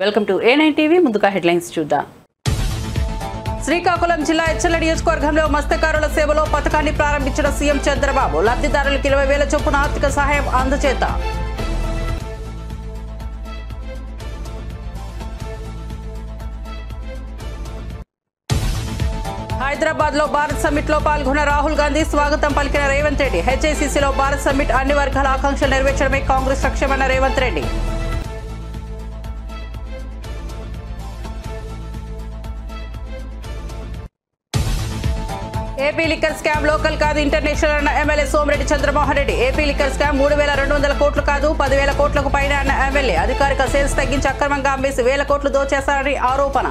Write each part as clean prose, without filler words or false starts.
Welcome to A9 TV. ముందుగా headlines చూద్దాం. శ్రీకాకుళం జిల్లా ఎచ్చర్ల నియోజకవర్గంలో మత్స్యకారుల సేవలో పథకాన్ని ప్రారంభించిన సీఎం చంద్రబాబు. లబ్ధిదారులకు 20,000 చొప్పున ఆర్థిక సహాయం అందజేత. హైదరాబాద్ లో భారత్ సమ్మిట్ లో పాల్గొన్న రాహుల్ గాంధీ స్వాగతం పలికిన రేవంత్ రెడ్డి. హెచ్ఐసిసిలో భారత్ సమ్మిట్ అన్ని వర్గాల ఆకాంక్షలు నెరవేర్చడమే కాంగ్రెస్ లక్ష్యమన్న Revanth Reddy. AP liquor scam local కాదు ఇంటర్నేషనల్ అన్న MLA Somireddy Chandramohan Reddy. AP liquor scam 3,200 కోట్లు కాదు 10,000 కోట్లకు పైన అన్న ఎమ్మెల్యే. అధికారిక సేల్స్ తగ్గించి అక్రమంగా అమ్మేసి 1,000 కోట్లు దోచేశారని ఆరోపణ.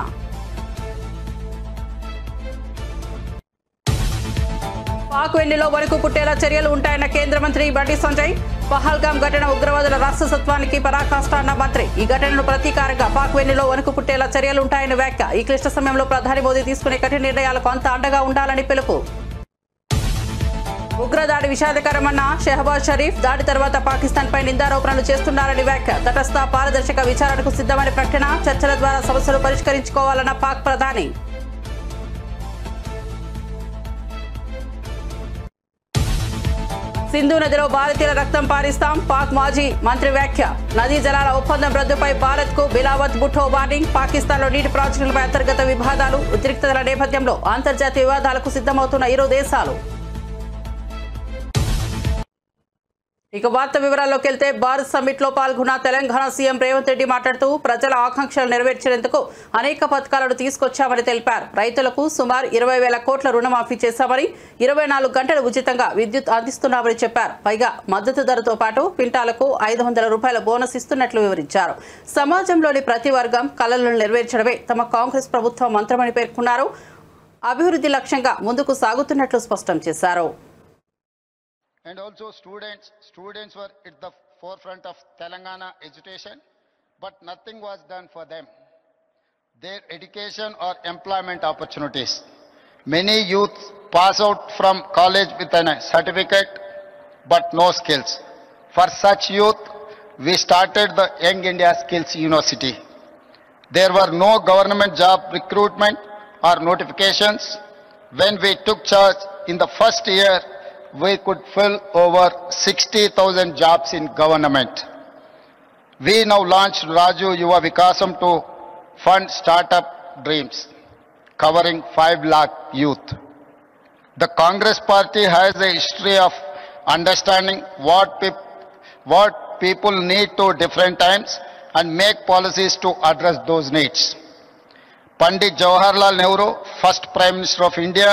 పాక్ వెన్నిలో వణుకు పుట్టేలా చర్యలు ఉంటాయన్న కేంద్ర మంత్రి బండి సంజయ్. పహల్గాం ఘటన ఉగ్రవాదుల రాష్ట్రసత్వానికి పరాకాష్ట అన్న మంత్రి. ఈ ఘటనను ప్రతీకారంగా పాక్ వెన్నిలో వణుకు పుట్టేలా చర్యలు ఉంటాయన్న వ్యాఖ్య. ఈ క్లిష్ట సమయంలో ప్రధాని మోదీ తీసుకునే కఠిన నిర్ణయాలకు అంత అండగా ఉండాలని పిలుపు. ఉగ్రదాడి విషాదకరమన్న షెహబాజ్ షరీఫ్. దాడి తర్వాత పాకిస్తాన్ పై నిందారోపణలు చేస్తున్నారని వ్యాఖ్య. తటస్థ పారదర్శక విచారణకు సిద్ధమని ప్రకటన. చర్చల ద్వారా సమస్యలు పరిష్కరించుకోవాలన్న పాక్ ప్రధాని. సింధు నదిలో భారతీయుల రక్తం పారిస్తాం. పాక్ మాజీ మంత్రి వ్యాఖ్య. నదీ జలాల ఒప్పందం రద్దుపై భారత్ కు బిలావత్ భుట్టో వార్నింగ్. పాకిస్తాన్లో నీటి ప్రాజెక్టులపై అంతర్గత వివాదాలు. ఉద్రిక్తతల నేపథ్యంలో అంతర్జాతీయ వివాదాలకు సిద్ధమవుతున్న ఇరు దేశాలు. ఇక వార్త వివరాల్లోకి వెళ్తే, భారత్ సమ్మిట్ లో పాల్గొన్న తెలంగాణ సీఎం రేవంత్ రెడ్డి మాట్లాడుతూ ప్రజల ఆకాంక్షలు నెరవేర్చేందుకు అనేక పథకాలను తీసుకొచ్చామని తెలిపారు. రైతులకు సుమారు 20,000 కోట్ల రుణమాఫీ చేశామని, 24 గంటలు ఉచితంగా విద్యుత్ అందిస్తున్నామని చెప్పారు. పైగా మద్దతు ధరతో పాటు క్వింటాలకు 500 రూపాయల బోనస్ ఇస్తున్నట్లు వివరించారు. సమాజంలోని ప్రతి వర్గం కలలను నెరవేర్చడమే తమ కాంగ్రెస్ ప్రభుత్వం మంత్రమని పేర్కొన్నారు. అభివృద్ధి లక్ష్యంగా ముందుకు సాగుతున్నట్లు స్పష్టం చేశారు. And also students were at the forefront of Telangana education, but nothing was done for them, their education or employment opportunities. Many youth pass out from college with a certificate but no skills. For such youth, we started the Young India Skills University. There were no government job recruitment or notifications. When we took charge in the first year, we could fill over 60,000 jobs in government. We now launched Raju Yuva Vikasam to fund startup dreams, covering 5 lakh youth. The Congress party has a history of understanding what people need to different times and make policies to address those needs. Pandit Jawaharlal Nehru, first Prime Minister of India,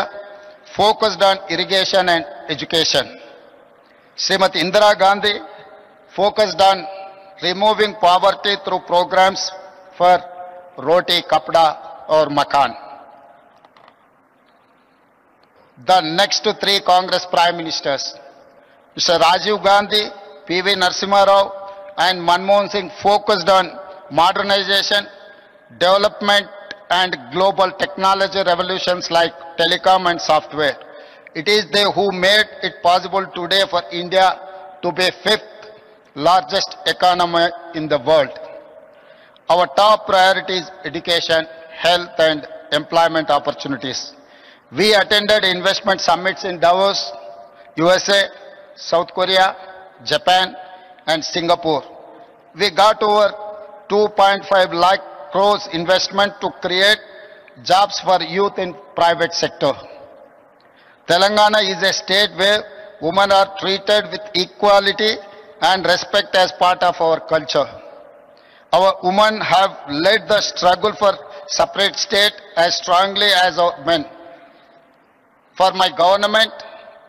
focused on irrigation and education. Srimati Indira Gandhi focused on removing poverty through programs for roti, kapda or makan. The next 3 Congress Prime Ministers, Mr. Rajiv Gandhi, P.V. Narasimha Rao and Manmohan Singh, focused on modernization, development and global technology revolutions like telecom and software. It is they who made it possible today for India to be 5th largest economy in the world. Our top priority is education, health and employment opportunities. We attended investment summits in Davos, USA, South Korea, Japan and Singapore. We got over 2.5 lakh crores investment to create jobs for youth in private sector. Telangana is a state where women are treated with equality and respect as part of our culture. Our women have led the struggle for separate state as strongly as our men. For my government,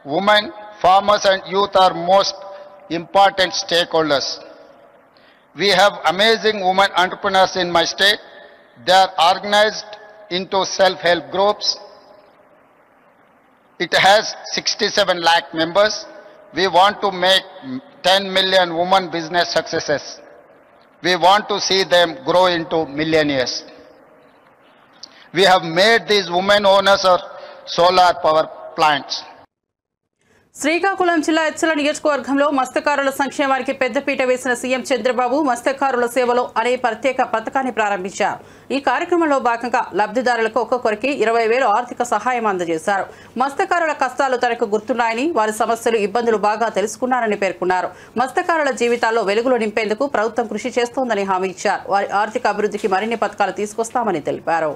women, farmers and youth are most important stakeholders. We have amazing women entrepreneurs in my state. They are organized into self-help groups. It has 67 lakh members. We want to make 10 million women business successes. We want to see them grow into millionaires. We have made these women owners of solar power plants. Srikakulam జిల్లా ఎచ్చల నియోజకవర్గంలో మత్స్యకారుల సంక్షేమానికి పెద్దపీట వేసిన CM Chandrababu మత్స్యకారుల సేవలో అనే ప్రత్యేక పథకాన్ని ప్రారంభించారు. ఈ కార్యక్రమంలో భాగంగా లబ్ధిదారులకు ఒక్కొక్కరికి 20,000 ఆర్థిక సహాయం అందజేశారు. మత్స్యకారుల కష్టాలు తనకు గుర్తున్నాయని, వారి సమస్యలు, ఇబ్బందులు బాగా తెలుసుకున్నారని పేర్కొన్నారు. మత్స్యకారుల జీవితాల్లో వెలుగులు నింపేందుకు ప్రభుత్వం కృషి చేస్తోందని హామీ ఇచ్చారు. వారి ఆర్థిక అభివృద్ధికి మరిన్ని పథకాలు తీసుకొస్తామని తెలిపారు.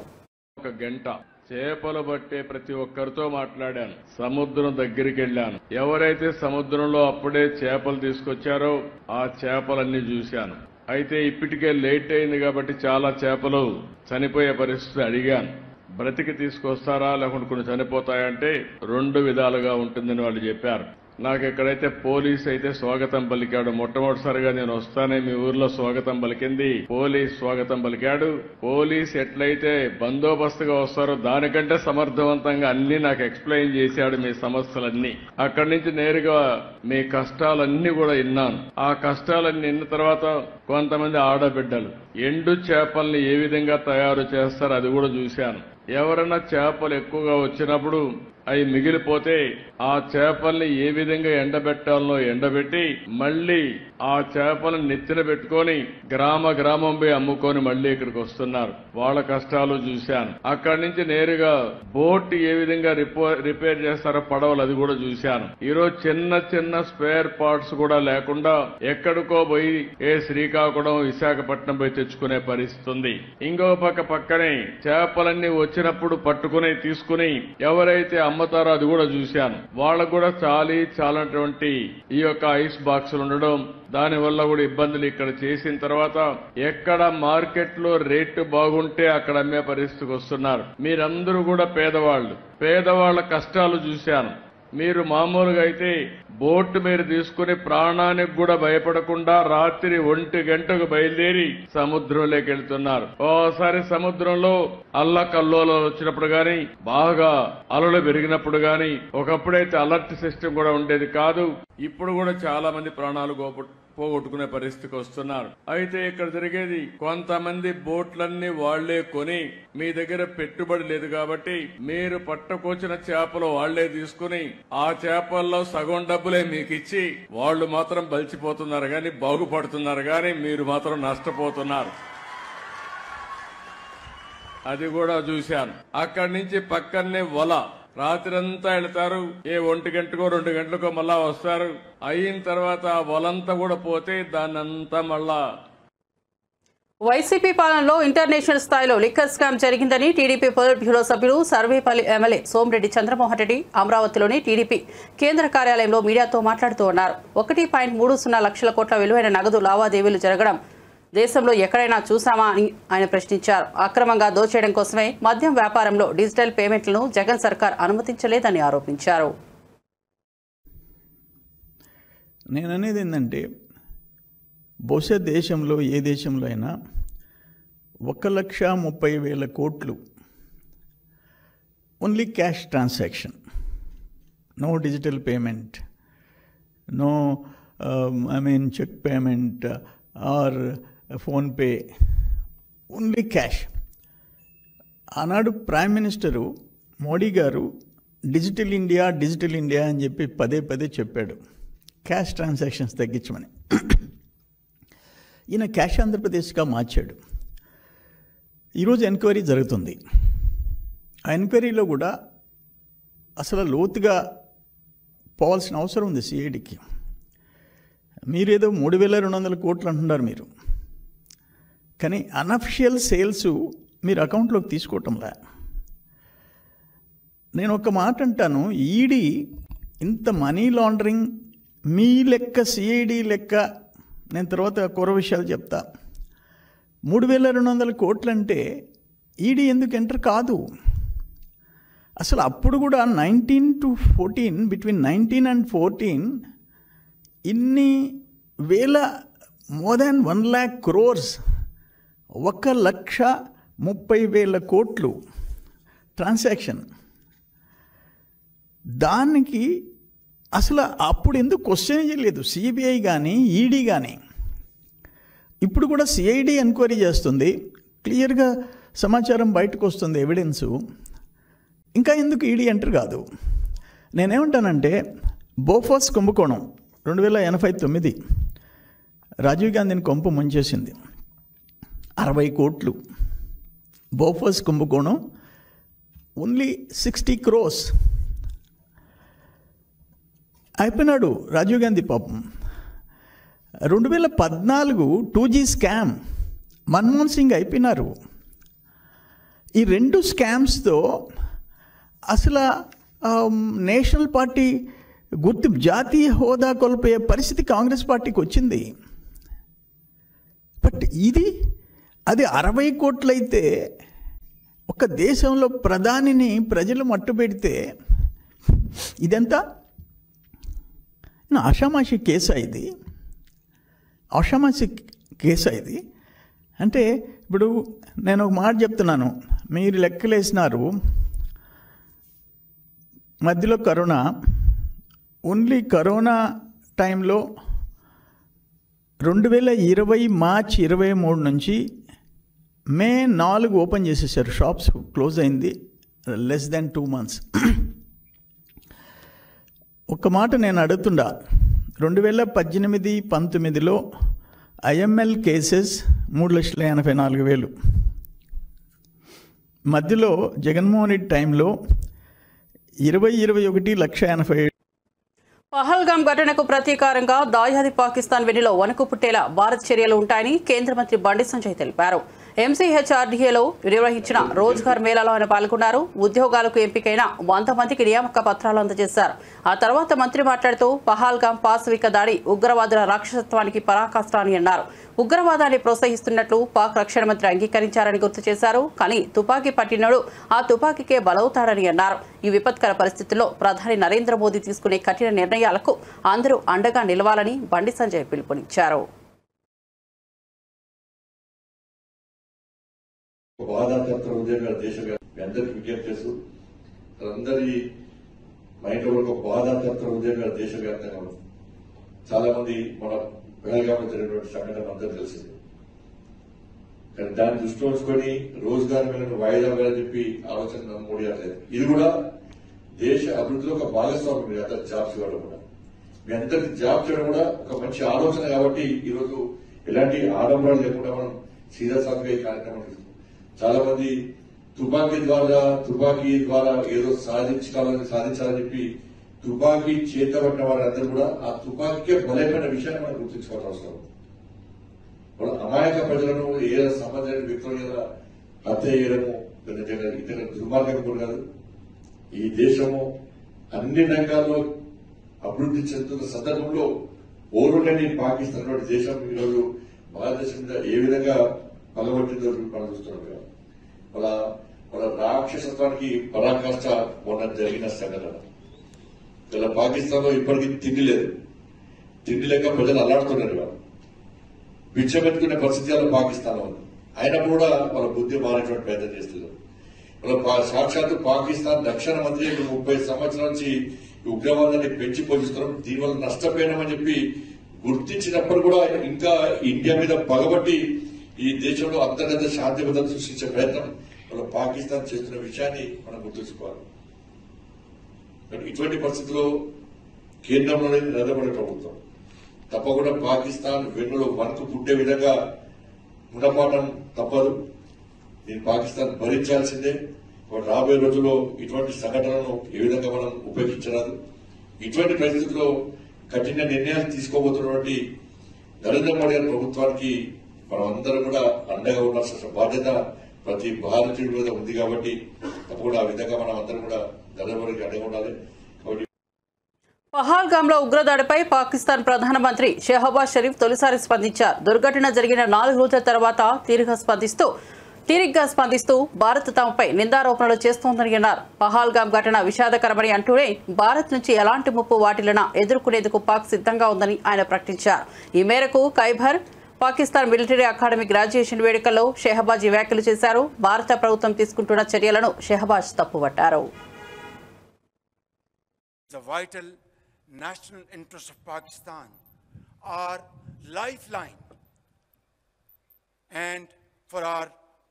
చేపలు పట్టే ప్రతి ఒక్కరితో మాట్లాడాను. సముద్రం దగ్గరికి వెళ్ళాను. ఎవరైతే సముద్రంలో అప్పుడే చేపలు తీసుకొచ్చారో ఆ చేపలన్నీ చూశాను. అయితే ఇప్పటికే లేట్ అయింది కాబట్టి చాలా చేపలు చనిపోయే పరిస్థితి. అడిగాను, బ్రతికి తీసుకొస్తారా లేకుంటే కొన్ని చనిపోతాయంటే 2 విధాలుగా ఉంటుందని వాళ్ళు చెప్పారు. నాకు ఎక్కడైతే పోలీస్ అయితే స్వాగతం పలికాడు. మొట్టమొదటిసారిగా నేను వస్తానే మీ ఊర్లో స్వాగతం పలికింది పోలీస్ స్వాగతం పలికాడు. పోలీస్ ఎట్లయితే బందోబస్తుగా వస్తారో దానికంటే సమర్థవంతంగా అన్ని నాకు ఎక్స్ప్లెయిన్ చేశాడు, మీ సమస్యలన్నీ. అక్కడి నుంచి నేరుగా మీ కష్టాలన్నీ కూడా విన్నాను. ఆ కష్టాలన్నీ విన్న తర్వాత కొంతమంది ఆడబిడ్డలు ఎండు చేపల్ని ఏ విధంగా తయారు చేస్తారో అది కూడా చూశాను. ఎవరైనా చేపలు ఎక్కువగా వచ్చినప్పుడు అవి మిగిలిపోతే ఆ చేపల్ని ఏ విధంగా ఎండబెట్టాలనో ఎండబెట్టి మళ్లీ ఆ చేపలను నెత్తిన పెట్టుకొని గ్రామం పోయి అమ్ముకొని మళ్లీ ఇక్కడికి వస్తున్నారు. వాళ్ళ కష్టాలు చూశాను. అక్కడి నుంచి నేరుగా బోట్ ఏ విధంగా రిపేర్ చేస్తారో పడవలు అది కూడా చూశాను. ఈరోజు చిన్న స్పేర్ పార్ట్స్ కూడా లేకుండా ఎక్కడికో పోయి శ్రీకాకుళం, విశాఖపట్నం పోయి తెచ్చుకునే పరిస్థితి ఉంది. ఇంకో పక్కనే చేపలన్నీ వచ్చినప్పుడు పట్టుకుని తీసుకుని ఎవరైతే అమ్ముతారో అది కూడా చూశాను. వాళ్ళకు కూడా చాలటువంటి ఈ యొక్క ఐస్ బాక్సులు ఉండడం, దానివల్ల కూడా ఇబ్బందులు. ఇక్కడ చేసిన తర్వాత ఎక్కడ మార్కెట్ లో రేటు బాగుంటే అక్కడ అమ్మే పరిస్థితికి వస్తున్నారు. మీరందరూ కూడా పేదవాళ్ల కష్టాలు చూశాను. మీరు మామూలుగా అయితే బోట్ మీరు తీసుకుని ప్రాణానికి కూడా భయపడకుండా రాత్రి 1 గంటకు బయలుదేరి సముద్రంలోకి వెళ్తున్నారు. ఓసారి సముద్రంలో అల్లకల్లోలాలు వచ్చినప్పుడు గాని, బాగా అలలు పెరిగినప్పుడు గాని, ఒకప్పుడైతే అలర్ట్ సిస్టమ్ కూడా ఉండేది కాదు. ఇప్పుడు కూడా చాలా మంది ప్రాణాలు పోగొట్టుకునే పరిస్థితికి వస్తున్నారు. అయితే ఇక్కడ జరిగేది కొంతమంది బోట్లన్నీ వాళ్లే కొని, మీ దగ్గర పెట్టుబడి లేదు కాబట్టి మీరు పట్టుకొచ్చిన చేపలు వాళ్లే తీసుకుని ఆ చేపల్లో సగం డబ్బులే మీకు ఇచ్చి వాళ్ళు మాత్రం బలిచిపోతున్నారు గాని బాగుపడుతున్నారు గాని మీరు మాత్రం నష్టపోతున్నారు. అది కూడా చూశాను. అక్కడి నుంచి పక్కనే వల రాత్రంతా వెళ్తారు. 1 గంటకో 2 గంటలకో మళ్ళా వస్తారు. అయిన తర్వాత ఆ వలంతా కూడా పోతే దాన్నంతా మళ్ళా. వైసీపీ పాలనలో ఇంటర్నేషనల్ స్థాయిలో లిక్కర్ స్కామ్ జరిగిందని టీడీపీ పొలిట్ బ్యూరో సభ్యులు సర్వేపల్లి ఎమ్మెల్యే సోమిరెడ్డి చంద్రమోహన్ రెడ్డి అమరావతిలోని టీడీపీ కేంద్ర కార్యాలయంలో మీడియాతో మాట్లాడుతూ ఉన్నారు. 1.30 లక్షల కోట్ల విలువైన నగదు లావాదేవీలు జరగడం దేశంలో ఎక్కడైనా చూసామా అని ఆయన ప్రశ్నించారు. అక్రమంగా దోచేయడం కోసమే మద్యం వ్యాపారంలో డిజిటల్ పేమెంట్లను జగన్ సర్కార్ అనుమతించలేదని ఆరోపించారు. నేననేది ఏంటంటే, బహుశా దేశంలో ఏ దేశంలో అయినా 1,30,000 కోట్లు only cash transaction, no digital payment, no cheque payment or PhonePe, only cash. ఆనాడు prime minister Modi garu digital India అని చెప్పి పదే చెప్పాడు, క్యాష్ ట్రాన్సాక్షన్స్ తగ్గించమని. ఈయన క్యాష్ ఆంధ్రప్రదేశ్గా మార్చాడు. ఈరోజు ఎంక్వైరీ జరుగుతుంది. ఆ ఎంక్వైరీలో కూడా అసలు లోతుగా పోవాల్సిన అవసరం ఉంది సిఐడికి. మీరేదో 3,200 కోట్లు అంటున్నారు మీరు, కానీ అనఫిషియల్ సేల్స్ మీరు అకౌంట్లోకి తీసుకోవటంలా. నేను ఒక మాట అంటాను, ఈడీ ఇంత మనీ లాండరింగ్ మీ లెక్క, సిఐడి లెక్క, నేను తర్వాత కూర విషయాలు చెప్తా. 3,200 కోట్లు అంటే ఈడీ ఎందుకు ఎంటర్ కాదు? అసలు అప్పుడు కూడా 19 to 14, బిట్వీన్ 19 and 14 ఇన్ని వేల, మోర్ దాన్ 1 lakh crores, 1,30,000 కోట్లు ట్రాన్సాక్షన్. దానికి అసలు అప్పుడు ఎందుకు క్వశ్చన్ చేయలేదు సిబిఐ కానీ ఈడీ కానీ. ఇప్పుడు కూడా సిఐడి ఎంక్వైరీ చేస్తుంది, క్లియర్గా సమాచారం బయటకు వస్తుంది, ఎవిడెన్సు. ఇంకా ఎందుకు ఈడీ ఎంటర్ కాదు? నేనేమంటానంటే, బోఫోర్స్ కుంభకోణం 2089 రాజీవ్ గాంధీని కొంప ముంచేసింది. 60 కోట్లు. బోఫోర్స్ కుంభకోణం ఓన్లీ 60 crores. అయిపోయినాడు రాజీవ్ గాంధీ పాపం. 2014 2G స్కామ్, మన్మోహన్ సింగ్ అయిపోయినారు. ఈ 2 స్కామ్స్తో అసలు నేషనల్ పార్టీ జాతీయ హోదా కోల్పోయే పరిస్థితి కాంగ్రెస్ పార్టీకి వచ్చింది. బట్ అది 60 కోట్లయితే ఒక దేశంలో ప్రధానిని ప్రజలు మట్టుపెడితే ఇదంతా ఆషామాషి కేసా ఇది? ఆషామాషి కేసా ఇది? అంటే ఇప్పుడు నేను ఒక మాట చెప్తున్నాను, మీరు లెక్కలేసినారు. మధ్యలో కరోనా టైంలో 2020 మార్చ్ 23 నుంచి మే 4 ఓపెన్ చేసేసారు. షాప్స్ క్లోజ్ అయింది లెస్ దాన్ 2 months. ఒక మాట నేను అడుగుతుండా, 2018-19లో ఐఎంఎల్ కేసెస్ 3,84,000. మధ్యలో జగన్మోహన్ రెడ్డి టైంలో 1,80,81,87,000. పహల్గాం ఘటనకు ప్రతీకారంగా దాయాది పాకిస్తాన్ వెన్నులో వణుకు పుట్టేలా భారత్ చర్యలు ఉంటాయని కేంద్ర మంత్రి బండి సంజయ్ తెలిపారు. MCHRDAలో నిర్వహించిన రోజ్గార్ మేళాలో ఆయన పాల్గొన్నారు. ఉద్యోగాలకు ఎంపికైన 100 మందికి నియామక పత్రాలు అందజేశారు. ఆ తర్వాత మంత్రి మాట్లాడుతూ పహల్గాం పాశవిక దాడి ఉగ్రవాదుల రాక్షసత్వానికి పరాకాష్ట అని అన్నారు. ఉగ్రవాదాన్ని ప్రోత్సహిస్తున్నట్లు పాక్ రక్షణ మంత్రి అంగీకరించారని గుర్తు చేశారు. కానీ తుపాకీ పట్టినోడు ఆ తుపాకీకే బలవుతాడని అన్నారు. ఈ విపత్కర పరిస్థితుల్లో ప్రధాని నరేంద్ర మోదీ తీసుకునే కఠిన నిర్ణయాలకు అందరూ అండగా నిలవాలని బండి సంజయ్ పిలుపునిచ్చారు. బాధాతత్వ ఉద్యోగాల దేశవ్యాప్తంగా అందరికీ విజ్ఞప్తి చేస్తూ అందరి మైండ్ ఒక బాధాతత్వ ఉద్యోగాల దేశవ్యాప్తంగా ఉంది. చాలా మంది మన పహల్గాంలో జరిగినటువంటి సంఘటన అందరూ తెలిసింది. కానీ దాన్ని దృష్టిలో ఉంచుకొని రోజ్గార్ మేళను వాయిదా వేయాలని చెప్పి ఆలోచన మోడీ అట్లేదు. ఇది కూడా దేశ అభివృద్ధిలో ఒక భాగస్వామి. మీ అందరికి జాబ్స్ ఇవ్వడం కూడా, మీ అందరికి జాబ్ చేయడం కూడా ఒక మంచి ఆలోచన. కాబట్టి ఈరోజు ఎలాంటి ఆడంబరాలు లేకుండా మనం సీదా సాఫ్గా ఈ కార్యక్రమం చేస్తాం. చాలా మంది తుపాకీ ద్వారా ఏదో సాధించాలని చెప్పి తుపాకీ చేతబట్టిన వారందరూ కూడా ఆ తుపాకీకే బలైపోయిన విషయాన్ని మనం గుర్తించుకోవాల్సిన అవసరం. వాళ్ళ అమాయక ప్రజలను ఏ సంబంధించిన వ్యక్తుల మీద హత్య చేయడము ఇతర దుర్మార్గం కూడా కాదు. ఈ దేశము అన్ని రంగాల్లో అభివృద్ధి చెందుతున్న సందర్భంలో ఓరులేని పాకిస్తాన్ వంటి దేశం ఈరోజు భారతదేశం మీద ఏ విధంగా పగబట్టిందో మనం చూస్తున్నాం. వాళ్ళ రాక్షసత్వానికి పరాకాష్ట మొన్న జరిగిన సంఘటన. ఇలా పాకిస్తాన్ లో ఇప్పటికీ తిండి లేదు. తిండి లేక ప్రజలు అల్లాడుతున్నారు. వాళ్ళు బిచ్చమెత్తుకునే పరిస్థితి వాళ్ళ పాకిస్తాన్ లో ఉంది. అయినప్పుడు కూడా వాళ్ళ బుద్ధి మారేటువంటి ప్రయత్నం చేస్తున్నారు. వాళ్ళ సాక్షాత్తు పాకిస్తాన్ రక్షణ మంత్రి 30 సంవత్సరాల నుంచి ఉగ్రవాదాన్ని పెంచి పోషిస్తున్నాం, దీనివల్ల నష్టపోయినామని చెప్పి గుర్తించినప్పుడు కూడా ఇంకా ఇండియా మీద పగబట్టి ఈ దేశంలో అంతర్గత శాంతి భద్రత సృష్టించే ప్రయత్నం వాళ్ళ పాకిస్తాన్ చేస్తున్న విషయాన్ని మనం గుర్తుంచుకోవాలి. ఇటువంటి పరిస్థితుల్లో కేంద్రంలోనే నిలబడే ప్రభుత్వం తప్పకుండా పాకిస్తాన్ వెన్నులో వణుకు పుట్టే విధంగా గుణపాఠం తప్పదు. దీన్ని పాకిస్తాన్ భరించాల్సిందే. రాబోయే రోజుల్లో ఇటువంటి సంఘటనలను ఏ విధంగా మనం ఉపేక్షించరాదు. ఇటువంటి పరిస్థితుల్లో కఠిన నిర్ణయాలు తీసుకోబోతున్నటువంటి నరేంద్ర మోడీ గారి ప్రభుత్వానికి మనం అందరం కూడా అండగా ఉండాల్సిన బాధ్యత ప్రతి భారతీయుడి మీద ఉంది. కాబట్టి తప్పకుండా ఆ విధంగా మనం అందరం కూడా నరేంద్ర మోడీకి అండగా ఉండాలి. కాబట్టి పహల్గాంలో ఉగ్రదాడిపై పాకిస్తాన్ ప్రధానమంత్రి షెహబాజ్ షరీఫ్ తొలిసారి స్పందించారు. దుర్ఘటన జరిగిన 4 రోజుల తర్వాత తీరిగ్గా స్పందిస్తూ భారత్ తమపై నిందారోపణలు చేస్తోందని అన్నారు. పహల్గాం ఘటన విషాదకరమని అంటూనే భారత్ నుంచి ఎలాంటి ముప్పు వాటిల్లినా ఎదుర్కొనేందుకు పాక్ సిద్ధంగా ఉందని ఆయన ప్రకటించారు. ఈ మేరకు Khyber Pakistan military academy graduation వేడుకల్లో షెహబాజ్ వ్యాఖ్యలు చేశారు. భారత ప్రభుత్వం తీసుకుంటున్న చర్యలను Shehbaz తప్పుపట్టారు. The vital national interests of Pakistan are lifeline, and for our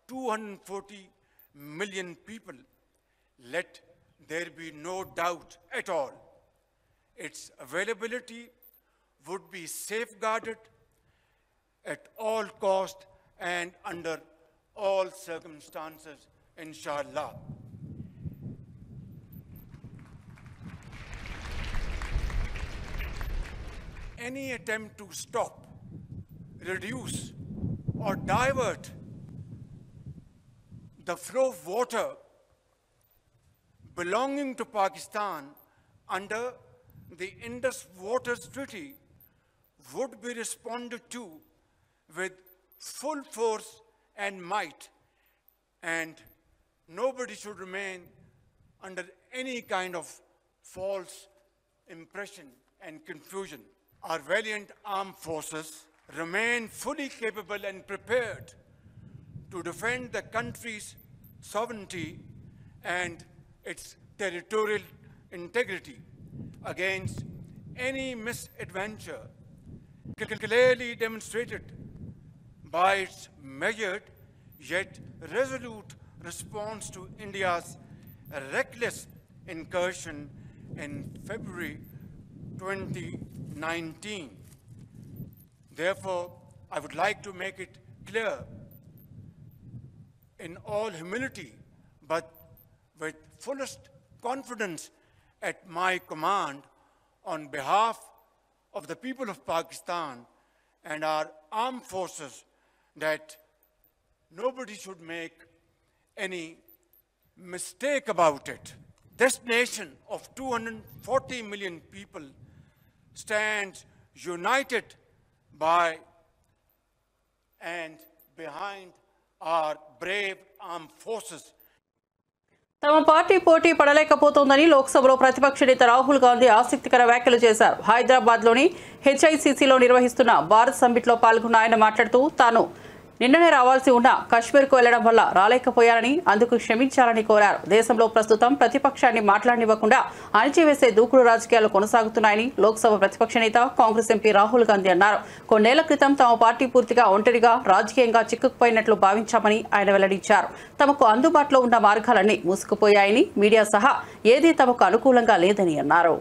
240 million people, let there be no doubt at all. its availability would be safeguarded at all cost and under all circumstances, inshallah. Any attempt to stop, reduce, or divert the flow of water belonging to Pakistan under the Indus Waters Treaty would be responded to with full force and might, and nobody should remain under any kind of false impression and confusion. Our valiant armed forces remain fully capable and prepared to defend the country's sovereignty and its territorial integrity against any misadventure, clearly demonstrated by its measured yet resolute response to India's reckless incursion in February 2019. Therefore, I would like to make it clear in all humility, but with fullest confidence at my command, on behalf of the people of Pakistan and our armed forces, that nobody should make any mistake about it. This nation of 240 million people stands united by and behind our brave armed forces. తమ party పోటీ పడలేకపోతోందని లోక్సభలో ప్రతిపక్ష నేత రాహుల్ గాంధీ ఆసక్తికర వ్యాఖ్యలు చేశారు. హైదరాబాద్లోని హెచ్ఐసిసిలో నిర్వహిస్తున్న భారత్ సమ్మిట్లో పాల్గొన్న ఆయన మాట్లాడుతూ తాను నిన్ననే రావాల్సి ఉన్న కశ్మీర్కు వెళ్లడం వల్ల రాలేకపోయారని, అందుకు క్షమించాలని కోరారు. దేశంలో ప్రస్తుతం ప్రతిపక్షాన్ని మాట్లాడనివ్వకుండా అణిచివేసే దూకుడు రాజకీయాలు కొనసాగుతున్నాయని లోక్సభ ప్రతిపక్ష నేత కాంగ్రెస్ ఎంపీ రాహుల్ గాంధీ అన్నారు. కొన్నేళ్ల క్రితం తమ పార్టీ పూర్తిగా ఒంటరిగా రాజకీయంగా చిక్కుకుపోయినట్లు భావించామని ఆయన వెల్లడించారు. తమకు అందుబాటులో ఉన్న మార్గాలన్నీ మూసుకుపోయాయని, మీడియా సహా ఏదీ తమకు అనుకూలంగా లేదని అన్నారు.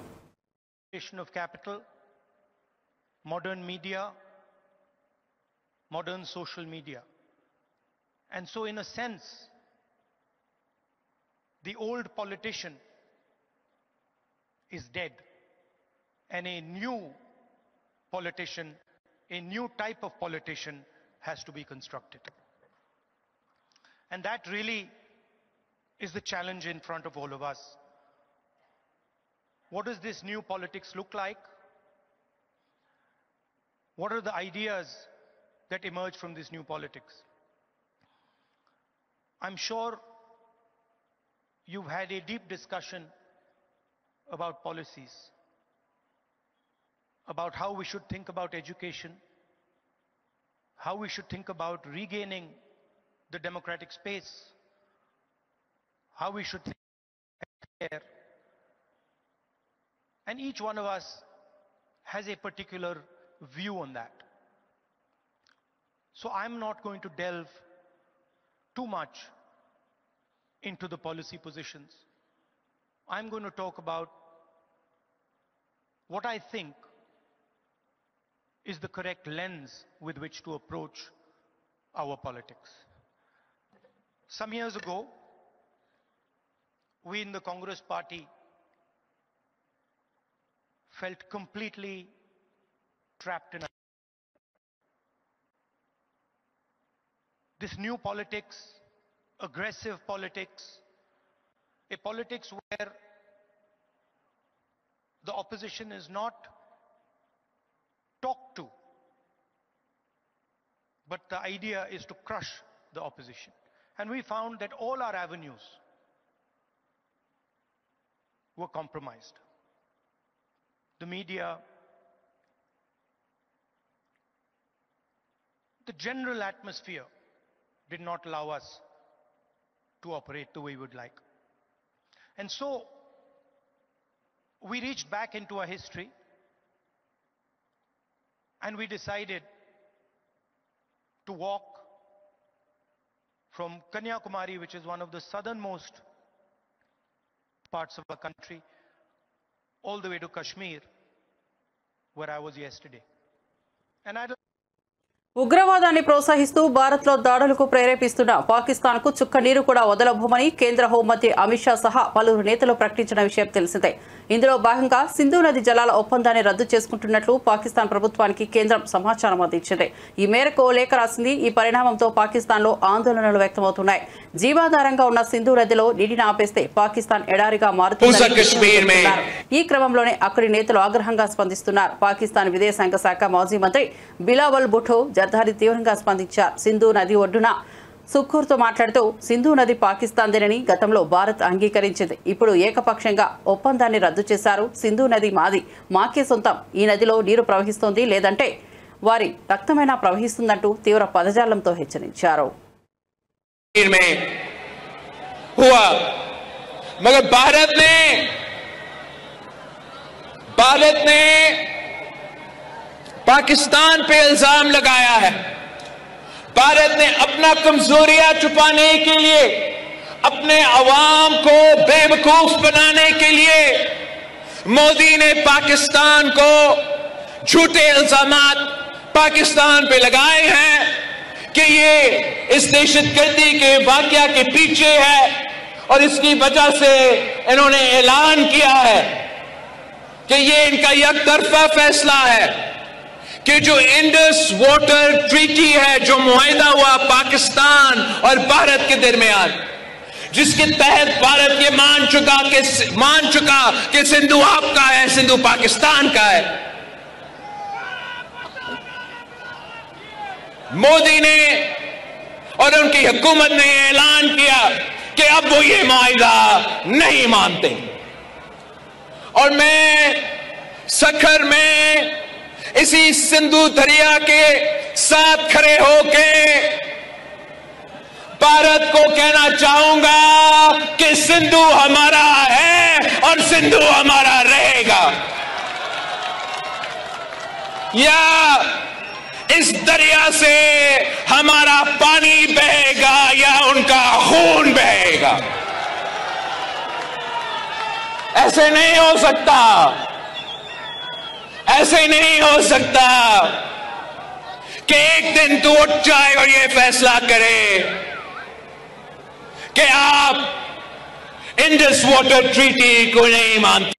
Modern social media. And so in a sense, the old politician is dead and a new politician, a new type of politician has to be constructed. And that really is the challenge in front of all of us. What does this new politics look like? What are the ideas that emerge from this new politics? I'm sure you've had a deep discussion about policies, about how we should think about education, how we should think about regaining the democratic space, how we should think about care. And each one of us has a particular view on that. So I'm not going to delve too much into the policy positions. I'm going to talk about what I think is the correct lens with which to approach our politics. Some years ago, we in the Congress party felt completely trapped in this new politics, aggressive politics, a politics where the opposition is not talked to, but the idea is to crush the opposition. And we found that all our avenues were compromised. The media, the general atmosphere did not allow us to operate the way we would like. And so we reached back into our history and we decided to walk from Kanyakumari, which is one of the southernmost parts of our country, all the way to Kashmir, where I was yesterday. And I ఉగ్రవాదాన్ని ప్రోత్సహిస్తూ భారత్లో దాడులకు ప్రేరేపిస్తున్న పాకిస్తాన్కు చుక్క నీరు కూడా వదలబోమని కేంద్ర హోంమంత్రి అమిత్ షా సహా పలువురు నేతలు ప్రకటించిన విషయం తెలిసిందే. ఇందులో భాగంగా సింధు నది జలాల ఒప్పందాన్ని రద్దు చేసుకుంటున్నట్లు పాకిస్తాన్ ప్రభుత్వానికి కేంద్రం సమాచారం అందించింది. ఈ మేరకు లేఖ రాసింది. ఈ పరిణామంతో పాకిస్తాన్లో ఆందోళనలు వ్యక్తమవుతున్నాయి. జీవాధారంగా ఉన్న సింధు నదిలో నీటిని ఆపేస్తే పాకిస్తాన్ ఎడారిగా మారుతుంది. ఈ క్రమంలోనే అక్కడి నేతలు ఆగ్రహంగా స్పందిస్తున్నారు. పాకిస్తాన్ విదేశాంగ శాఖ మాజీ మంత్రి బిలావల్ భుట్టో జర్దారి తీవ్రంగా స్పందించారు. సింధు నది ఒడ్డున సుఖూర్తో మాట్లాడుతూ సింధు నది పాకిస్తాన్దేనని గతంలో భారత్ అంగీకరించింది. ఇప్పుడు ఏకపక్షంగా ఒప్పందాన్ని రద్దు చేశారు. సింధు నది మాది, మాకే సొంతం. ఈ నదిలో నీరు ప్రవహిస్తోంది, లేదంటే వారి రక్తమైనా ప్రవహిస్తుందంటూ తీవ్ర పదజాలంతో హెచ్చరించారు. पाकिस्तान पे इल्जाम लगाया है। भारत ने अपना कमजोरियां छुपाने के लिए, अपने अवाम को बेवकूफ बनाने के लिए मोदी ने पाकिस्तान को झूठे इल्जामात पाकिस्तान पे लगाए हैं कि ये इस दहशतगर्दी के वाकया के पीछे है और इसकी वजह से इन्होंने ऐलान किया है कि ये इनका एकतरफा फैसला है कि जो इंडस वाटर ट्रीटी है, जो मुआहिदा हुआ पाकिस्तान और भारत के दरमियान, जिसके तहत भारत ये मान चुका कि सिंधु आपका है, सिंधु पाकिस्तान का है। मोदी ने और उनकी हुकूमत ने ऐलान किया कि अब वो ये मुआहिदा नहीं मानते। और मैं सखर में इसी सिंधु दरिया के साथ खड़े होके भारत को कहना चाहूंगा कि सिंधु हमारा है और सिंधु हमारा रहेगा। या इस दरिया से हमारा पानी बहेगा या उनका खून बहेगा। ऐसे नहीं हो सकता, ऐसे नहीं हो सकता कि एक दिन तू उठ जाए और ये फैसला करे कि आप इंडस वाटर ट्रीटी को नहीं मानते।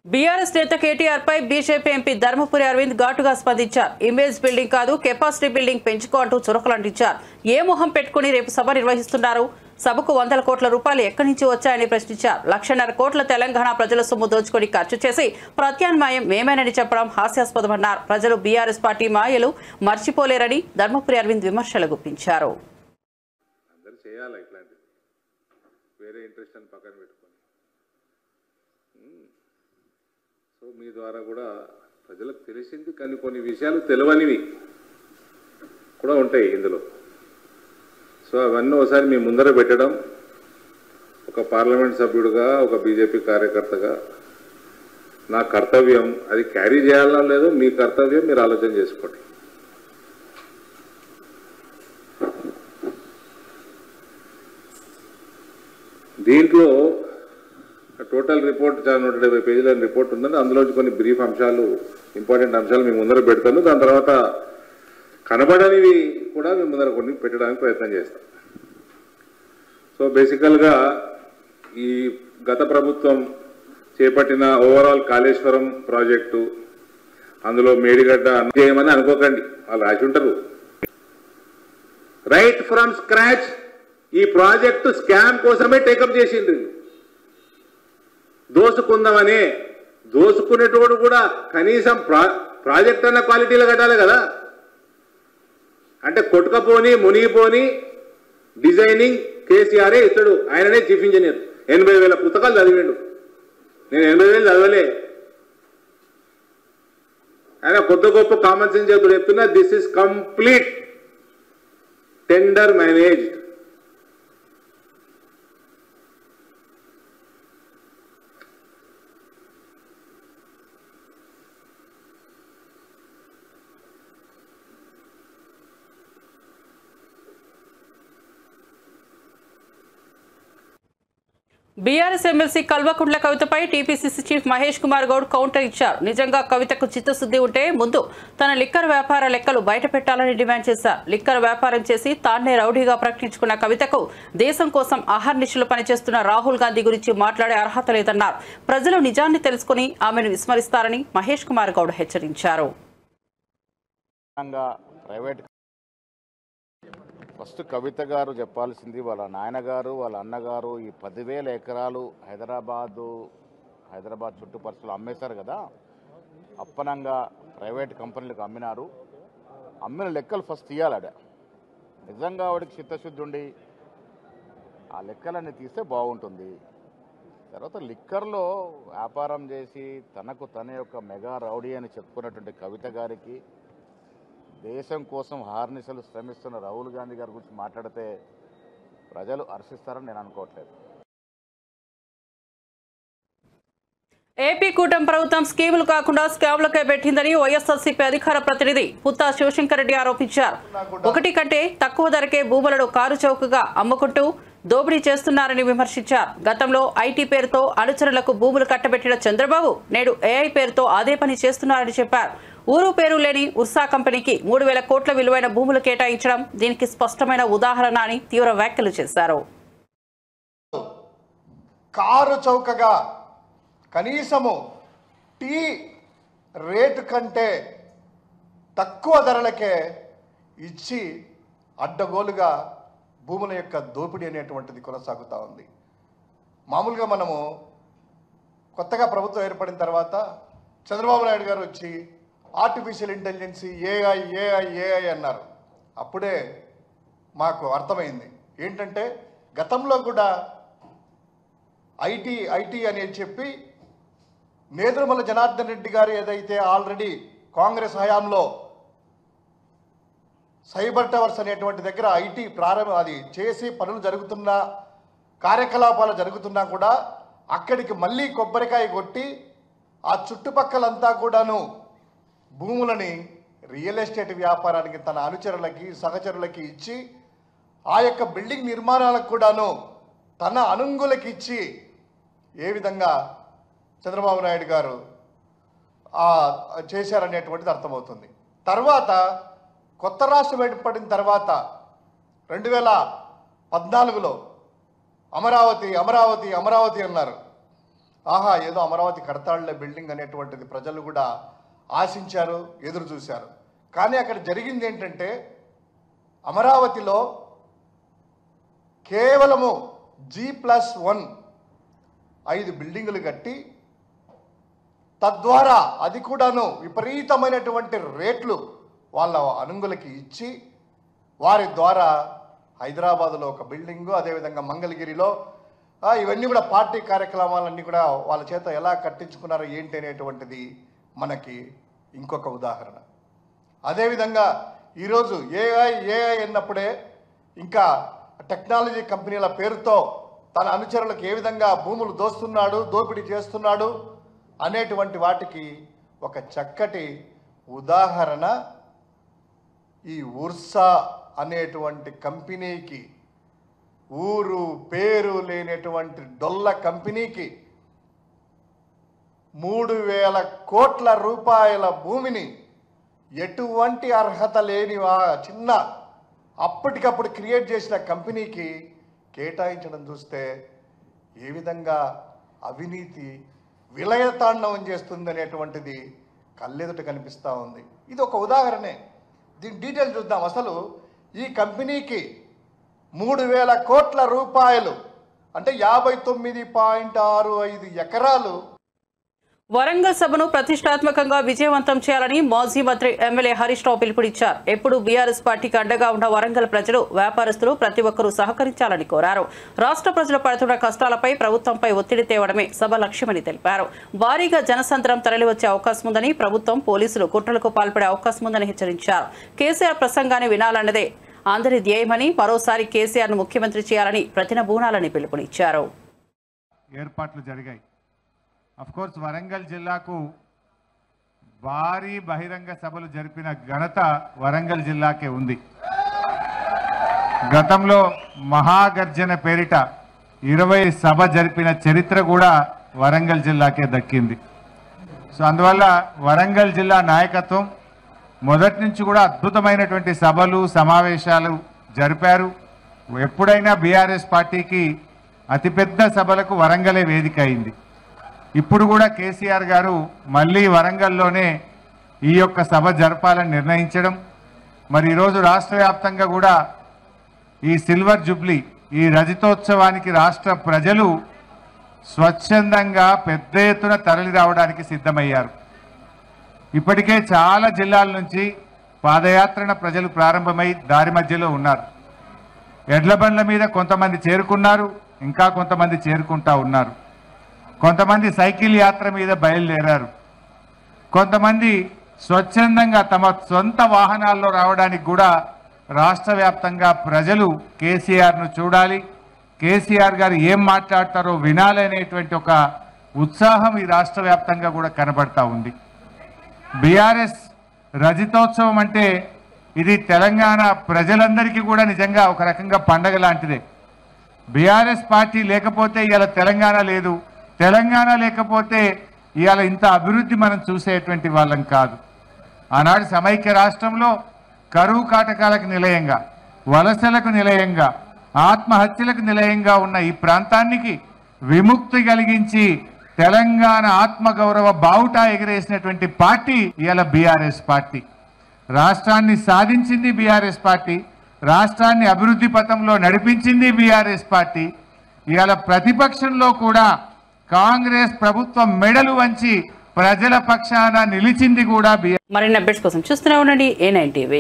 బీఆర్ఎస్ నేత కేటీఆర్ పై బీజేపీ ఎంపీ ధర్మపురి అరవింద్ ఘాటుగా స్పందించారు. ఇమేజ్ బిల్డింగ్ కాదు, కెపాసిటీ బిల్డింగ్ పెంచుకో అంటూ చురకలంటించారు. ఏ మొహం పెట్టుకుని రేపు సభ నిర్వహిస్తున్నారు? సభకు 100 కోట్ల రూపాయలు ఎక్కడి నుంచి వచ్చాయని ప్రశ్నించారు. 1,50,000 కోట్ల తెలంగాణ ప్రజల సొమ్ము దోచుకొని ఖర్చు చేసి ప్రత్యామ్నాయం మేమేనని చెప్పడం హాస్యాస్పదమన్నారు. ప్రజలు బీఆర్ఎస్ పార్టీ మాయలు మర్చిపోలేరని ధర్మపురి అరవింద్ విమర్శలు గుప్పించారు. సో మీ ద్వారా కూడా ప్రజలకు తెలిసింది, కానీ కొన్ని విషయాలు తెలియనివి కూడా ఉంటాయి ఇందులో. సో అవన్నీ ఒకసారి మీ ముందర పెట్టడం, ఒక పార్లమెంట్ సభ్యుడిగా, ఒక బీజేపీ కార్యకర్తగా నా కర్తవ్యం. అది క్యారీ చేయాలా లేదో మీ కర్తవ్యం, మీరు ఆలోచన చేసుకోండి. దీంట్లో టోటల్ రిపోర్ట్ 170 పేజీల రిపోర్ట్ ఉందండి. అందులోంచి కొన్ని బ్రీఫ్ అంశాలు, ఇంపార్టెంట్ అంశాలు మీ ముందర పెడతాను. దాని తర్వాత కనబడనివి కూడా మీ ముందర కొన్ని పెట్టడానికి ప్రయత్నం చేస్తాం. సో బేసికల్గా ఈ గత ప్రభుత్వం చేపట్టిన ఓవరాల్ కాళేశ్వరం ప్రాజెక్టు, అందులో మేడిగడ్డ చేయమని అనుకోకండి, వాళ్ళు రాసి ఉంటారు. రైట్ ఫ్రమ్ స్క్రాచ్ ఈ ప్రాజెక్టు స్కామ్ కోసమే టేకప్ చేసిండ్రు. దోసుకుందామనే, దోసుకునేటోడు కూడా కనీసం ప్రాజెక్ట్ అన్న క్వాలిటీలో కట్టాలి కదా. అంటే కొట్టుకపోని మునిగిపోని డిజైనింగ్ కేసీఆరే ఇస్తాడు. ఆయననే చీఫ్ ఇంజనీర్. 80,000 పుస్తకాలు చదివిండు. నేను 80,000 చదవలే. ఆయన కొత్త గొప్ప కామన్ సెన్స్ చెప్తున్నా. This is complete tender managed. BRS MLC Kalvakuntla కవితపై TPCC chief Mahesh Kumar Goud counter ఇచ్చారు. నిజంగా కవితకు చిత్తశుద్ధి ఉంటే ముందు తన లిక్కర్ వ్యాపార లెక్కలు బయట పెట్టాలని డిమాండ్ చేశారు. లిక్కర్ వ్యాపారం చేసి తాన్నే రౌడీగా ప్రకటించుకున్న కవితకు దేశం కోసం అహర్నిశలు పనిచేస్తున్న రాహుల్ గాంధీ గురించి మాట్లాడే అర్హత లేదన్నారు. ప్రజలు నిజాన్ని తెలుసుకుని ఆమెను విస్మరిస్తారని మహేష్ కుమార్ గౌడ్ హెచ్చరించారు. ఫస్ట్ కవిత గారు చెప్పాల్సింది వాళ్ళ నాయనగారు వాళ్ళ అన్నగారు ఈ 10,000 ఎకరాలు హైదరాబాద్ చుట్టుపక్కల అమ్మేశారు కదా, అప్పనంగా ప్రైవేట్ కంపెనీలకు అమ్మినారు. అమ్మిన లెక్కలు ఫస్ట్ తీయాలడ. నిజంగా వాడికి చిత్తశుద్ధి ఉండి ఆ లెక్కలన్నీ తీస్తే బాగుంటుంది. తర్వాత లిక్కర్లో వ్యాపారం చేసి తనకు తన యొక్క మెగా రౌడీ అని చెప్పుకున్నటువంటి కవిత గారికి దేశం కోసం హార్నిశలు శ్రమిస్తున్న రాహుల్ గాంధీ గారి గురించి మాట్లాడితే ప్రజలు హర్షిస్తారని నేను అనుకోవట్లేదు. ఏపీ కూటమి ప్రభుత్వం స్కీములు కాకుండా స్కామ్లకే పెట్టిందని వైఎస్ఆర్సీపీ అధికార ప్రతినిధి పుత్తా శివశంకర్ రెడ్డి ఆరోపించారు. 1 కంటే తక్కువ ధరకే భూములను కారు చౌకగా అమ్ముకుంటూ దోపిడీ చేస్తున్నారని విమర్శించారు. గతంలో ఐటీ పేరుతో అనుచరులకు భూములు కట్టబెట్టిన చంద్రబాబు నేడు ఏఐ పేరుతో అదే పని చేస్తున్నారని చెప్పారు. ఊరు పేరు లేని ఉర్సా కంపెనీకి 3,000 కోట్ల విలువైన భూములు కేటాయించడం దీనికి స్పష్టమైన ఉదాహరణ అని తీవ్ర వ్యాఖ్యలు చేశారు. కారు చౌకగా కనీసము టీ రేటు కంటే తక్కువ ధరలకే ఇచ్చి అడ్డగోలుగా భూముల యొక్క దోపిడీ అనేటువంటిది కొనసాగుతూ ఉంది. మామూలుగా మనము కొత్తగా ప్రభుత్వం ఏర్పడిన తర్వాత చంద్రబాబు నాయుడు గారు వచ్చి ఆర్టిఫిషియల్ ఇంటెలిజెన్స్ ఏఐ అన్నారు. అప్పుడే మాకు అర్థమైంది ఏంటంటే గతంలో కూడా ఐటీ అనేది చెప్పి నేదురుమల జనార్దన్ రెడ్డి గారు ఏదైతే ఆల్రెడీ కాంగ్రెస్ హయాంలో సైబర్ టవర్స్ అనేటువంటి దగ్గర ఐటీ అది చేసి పనులు జరుగుతున్నా కార్యకలాపాలు జరుగుతున్నా కూడా అక్కడికి మళ్ళీ కొబ్బరికాయ కొట్టి ఆ చుట్టుపక్కలంతా కూడాను భూములని రియల్ ఎస్టేట్ వ్యాపారానికి తన అనుచరులకి సహచరులకి ఇచ్చి ఆ యొక్క బిల్డింగ్ నిర్మాణాలకు కూడాను తన అనుంగులకి ఇచ్చి ఏ విధంగా చంద్రబాబు నాయుడు గారు చేశారనేటువంటిది అర్థమవుతుంది. తర్వాత కొత్త రాష్ట్రం ఏర్పడిన తర్వాత 2014లో అమరావతి అన్నారు. ఆహా ఏదో అమరావతి కడతాళ్ల బిల్డింగ్ అనేటువంటిది ప్రజలు కూడా ఆశించారు, ఎదురు చూశారు. కానీ అక్కడ జరిగింది ఏంటంటే అమరావతిలో కేవలము G+1 5 బిల్డింగులు కట్టి తద్వారా అది కూడాను విపరీతమైనటువంటి రేట్లు వాళ్ళ అనుంగులకి ఇచ్చి వారి ద్వారా హైదరాబాదులో ఒక బిల్డింగు, అదేవిధంగా మంగళగిరిలో ఇవన్నీ కూడా పార్టీ కార్యక్రమాలన్నీ కూడా వాళ్ళ చేత ఎలా కట్టించుకున్నారో ఏంటి అనేటువంటిది మనకి ఇంకొక ఉదాహరణ. అదేవిధంగా ఈరోజు ఏఐ అన్నప్పుడే ఇంకా టెక్నాలజీ కంపెనీల పేరుతో తన అనుచరులకు ఏ విధంగా భూములు దోపిడీ చేస్తున్నాడు అనేటువంటి వాటికి ఒక చక్కటి ఉదాహరణ ఈ ఉర్సా అనేటువంటి కంపెనీకి, ఊరు పేరు లేనటువంటి డొల్ల కంపెనీకి 3,000 కోట్ల రూపాయల భూమిని ఎటువంటి అర్హత లేని చిన్న అప్పటికప్పుడు క్రియేట్ చేసిన కంపెనీకి కేటాయించడం చూస్తే ఏ విధంగా అవినీతి విలయతాండవం చేస్తుంది అనేటువంటిది కళ్ళెదుట కనిపిస్తూ ఉంది. ఇది ఒక ఉదాహరణే. దీని డీటెయిల్ చూద్దాం. అసలు ఈ కంపెనీకి 3,000 కోట్ల రూపాయలు అంటే 59.65 ఎకరాలు. వరంగల్ సభను ప్రతిష్టాత్మకంగా విజయవంతం చేయాలని మాజీ మంత్రి ఎమ్మెల్యే హరీష్ రావు పిలుపునిచ్చారు. ఎప్పుడు బీఆర్ఎస్ పార్టీకి అండగా ఉన్న వరంగల్ ప్రజలు, వ్యాపారస్తులు ప్రతి ఒక్కరూ సహకరించాలని కోరారు. రాష్ట్ర ప్రజలు పడుతున్న కష్టాలపై ప్రభుత్వంపై ఒత్తిడి తేవడమే సభ లక్ష్యమని తెలిపారు. భారీగా జనసంద్రం తరలివచ్చే అవకాశం ఉందని, ప్రభుత్వం పోలీసులు కుట్రలకు పాల్పడే అవకాశం ఉందని హెచ్చరించారు. కేసీఆర్ ప్రసంగాన్ని వినాలన్నదే అందరి ధ్యేయమని, మరోసారి కేసీఆర్ ను ముఖ్యమంత్రి చేయాలని ప్రతినబూనాలని పిలుపునిచ్చారు. ఏర్పాట్లు జరిగాయి. అఫ్ కోర్స్ వరంగల్ జిల్లాకు భారీ బహిరంగ సభలు జరిపిన ఘనత వరంగల్ జిల్లాకే ఉంది. గతంలో మహాగర్జన పేరిట 20 సభ జరిపిన చరిత్ర కూడా వరంగల్ జిల్లాకే దక్కింది. సో అందువల్ల వరంగల్ జిల్లా నాయకత్వం మొదటి నుంచి కూడా అద్భుతమైనటువంటి సభలు సమావేశాలు జరిపారు. ఎప్పుడైనా బీఆర్ఎస్ పార్టీకి అతిపెద్ద సభలకు వరంగలే వేదిక అయింది. ఇప్పుడు కూడా కేసీఆర్ గారు మళ్ళీ వరంగల్లోనే ఈ యొక్క సభ జరపాలని నిర్ణయించడం, మరి ఈరోజు రాష్ట్ర వ్యాప్తంగా కూడా ఈ సిల్వర్ జూబ్లీ ఈ రజతోత్సవానికి రాష్ట్ర ప్రజలు స్వచ్ఛందంగా పెద్ద ఎత్తున తరలి రావడానికి సిద్ధమయ్యారు. ఇప్పటికే చాలా జిల్లాల నుంచి పాదయాత్రన ప్రజలు ప్రారంభమై దారి మధ్యలో ఉన్నారు. ఎడ్ల బండ్ల మీద కొంతమంది చేరుకున్నారు, ఇంకా కొంతమంది చేరుకుంటా ఉన్నారు. కొంతమంది సైకిల్ యాత్ర మీద బయలుదేరారు. కొంతమంది స్వచ్ఛందంగా తమ సొంత వాహనాల్లో రావడానికి కూడా రాష్ట్ర వ్యాప్తంగా ప్రజలు కేసీఆర్ను చూడాలి, కేసీఆర్ గారు ఏం మాట్లాడతారో వినాలనేటువంటి ఒక ఉత్సాహం ఈ రాష్ట్ర వ్యాప్తంగా కూడా కనబడతా ఉంది. బీఆర్ఎస్ రజతోత్సవం అంటే ఇది తెలంగాణ ప్రజలందరికీ కూడా నిజంగా ఒక రకంగా పండగ లాంటిదే. బీఆర్ఎస్ పార్టీ లేకపోతే ఇవాళ తెలంగాణ లేదు, తెలంగాణ లేకపోతే ఇవాళ ఇంత అభివృద్ధి మనం చూసేటువంటి వాళ్ళం కాదు. ఆనాడు సమైక్య రాష్ట్రంలో కరువు కాటకాలకు నిలయంగా, వలసలకు నిలయంగా, ఆత్మహత్యలకు నిలయంగా ఉన్న ఈ ప్రాంతానికి విముక్తి కలిగించి తెలంగాణ ఆత్మగౌరవ బావుటా ఎగిరేసినటువంటి పార్టీ ఇవాళ బీఆర్ఎస్ పార్టీ. రాష్ట్రాన్ని సాధించింది బీఆర్ఎస్ పార్టీ, రాష్ట్రాన్ని అభివృద్ధి పథంలో నడిపించింది బీఆర్ఎస్ పార్టీ. ఇవాళ ప్రతిపక్షంలో కూడా కాంగ్రెస్ ప్రభుత్వం మెడలు వంచి ప్రజల పక్షాన నిలిచింది కూడా బీఆర్ఎస్. మరిన్ని అప్డేట్స్ కోసం చూస్తూనే ఉండండి A9 TV.